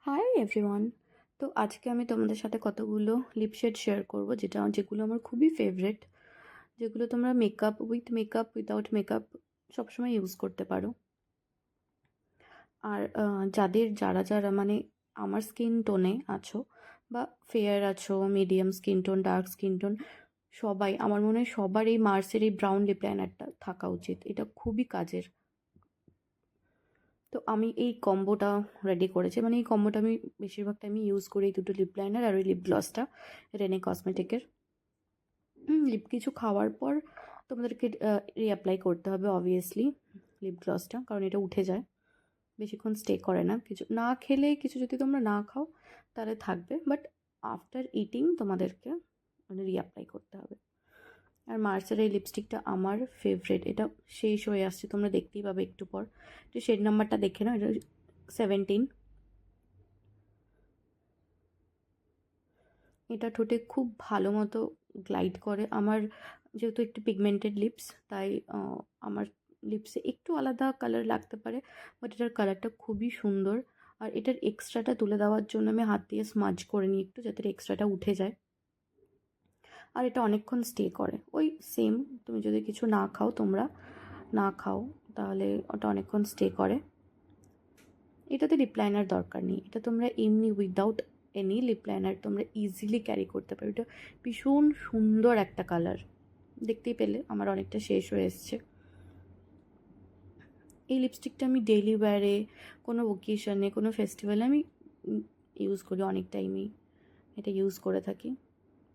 Hi everyone. তো আজকে আমি তোমাদের সাথে কতগুলো লিপ শেড শেয়ার করব, যেগুলো আমার খুবই ফেভারিট, যেগুলো তোমরা মেকআপ উইদাউট মেকআপ সবসময় ইউজ করতে পারো। আর যারা মানে আমার স্কিন টোনে আছো, বা ফেয়ার আছো, medium skin tone, dark skin tone, সবাই, আমার মনে হয় সবার এই মার্সের এই ব্রাউন লিপ লাইনারটা থাকা উচিত। এটা খুবই কাজের। তো আমি এই কম্বোটা রেডি করেছি, মানে এই কম্বোটা আমি বেশিরভাগ টাইমই ইউজ করি, এই দুটো লিপ লাইনার আর ওই লিপ গ্লসটা রেনে কসমেটিকের। লিপ কিছু খাওয়ার পর তোমাদেরকে রিঅ্যাপ্লাই করতে হবে অবভিয়াসলি লিপ গ্লসটা, কারণ এটা উঠে যায়, বেশিক্ষণ স্টে করে না। কিছু না খেলে, কিছু যদি তোমরা না খাও তাহলে থাকবে, বাট আফটার ইটিং তোমাদেরকে মানে রিঅ্যাপ্লাই করতে হবে। আর মার্সের এই লিপস্টিকটা আমার ফেভারিট, এটা শেষ হয়ে আসছে, তোমরা দেখতেই পাবে একটু পর। তো শেড নাম্বারটা দেখে নাও, এটা 17। এটা ঠোঁটে খুব ভালো মতো গ্লাইড করে। আমার যেহেতু একটু পিগমেন্টেড লিপস, তাই আমার লিপসে একটু আলাদা কালার লাগতে পারে, বাট এটার কালারটা খুবই সুন্দর। আর এটার এক্সট্রাটা তুলে দেওয়ার জন্য আমি হাত দিয়ে স্মাজ করে নিই একটু, যাতে এক্সট্রাটা উঠে যায়। আর এটা অনেকক্ষণ স্টে করে। ওই সেম, তুমি যদি কিছু না খাও তাহলে ওটা অনেকক্ষণ স্টে করে। এটাতে লিপ লাইনার দরকার নেই, এটা তোমরা এমনি উইদাউট এনি লিপ লাইনার তোমরা ইজিলি ক্যারি করতে পারো। এটা ভীষণ সুন্দর একটা কালার, দেখতেই পেলে আমার অনেকটা শেষ হয়ে এসছে। এই লিপস্টিকটা আমি ডেইলি ওয়্যারে, কোনো ওকেশনে, কোনো ফেস্টিভ্যালে আমি ইউজ করি, অনেক টাইমেই এটা ইউজ করে থাকি।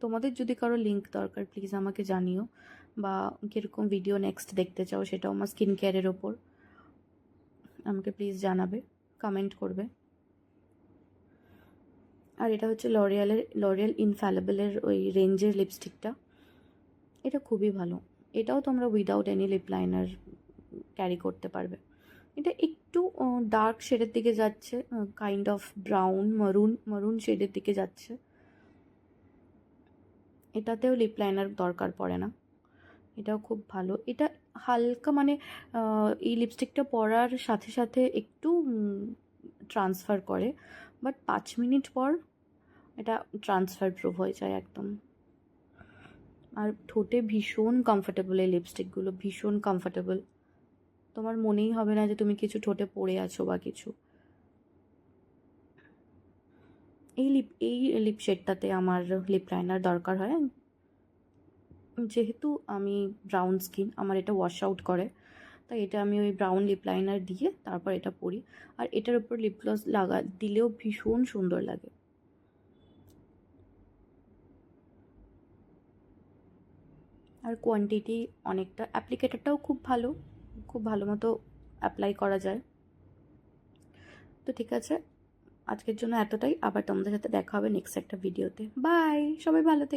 তোমাদের যদি কারো লিঙ্ক দরকার প্লিজ আমাকে জানিও, বা কীরকম ভিডিও নেক্সট দেখতে চাও সেটাও আমার স্কিন কেয়ারের ওপর আমাকে প্লিজ জানাবে, কমেন্ট করবে। আর এটা হচ্ছে লরিয়াল ইনফ্যালেবলের ওই রেঞ্জের লিপস্টিকটা, এটা খুবই ভালো। এটাও তোমরা without any lip liner carry করতে পারবে। এটা একটু ডার্ক শেডের দিকে যাচ্ছে, কাইন্ড অফ ব্রাউন মারুন শেডের দিকে যাচ্ছে। এটাতেও লিপ লাইনার দরকার পড়ে না, এটাও খুব ভালো। এটা হালকা মানে এই লিপস্টিকটা পরার সাথে সাথে একটু ট্রান্সফার করে, বাট 5 মিনিট পর এটা ট্রান্সফার প্রুফ হয়ে যায় একদম। আর ঠোঁটে ভীষণ কমফোর্টেবল এই লিপস্টিকগুলো, ভীষণ কমফোর্টেবল। তোমার মনেই হবে না যে তুমি কিছু ঠোঁটে পরে আছো বা কিছু। এই লিপ শেডটাতে আমার লিপ লাইনার দরকার হয়, যেহেতু আমি ব্রাউন স্কিন, আমার এটা ওয়াশ আউট করে, তাই এটা আমি ওই ব্রাউন লিপ লাইনার দিয়ে তারপর এটা পরি। আর এটার উপর লিপ গ্লস দিলেও ভীষণ সুন্দর লাগে। আর কোয়ান্টিটি অনেকটা, অ্যাপ্লিকেটারটাও খুব ভালো মতো অ্যাপ্লাই করা যায়। তো ঠিক আছে, আজকের জন্য এতটাই। আবার তোমাদের সাথে দেখা হবে নেক্সট একটা ভিডিওতে। বাই, সবাই ভালো থেকো।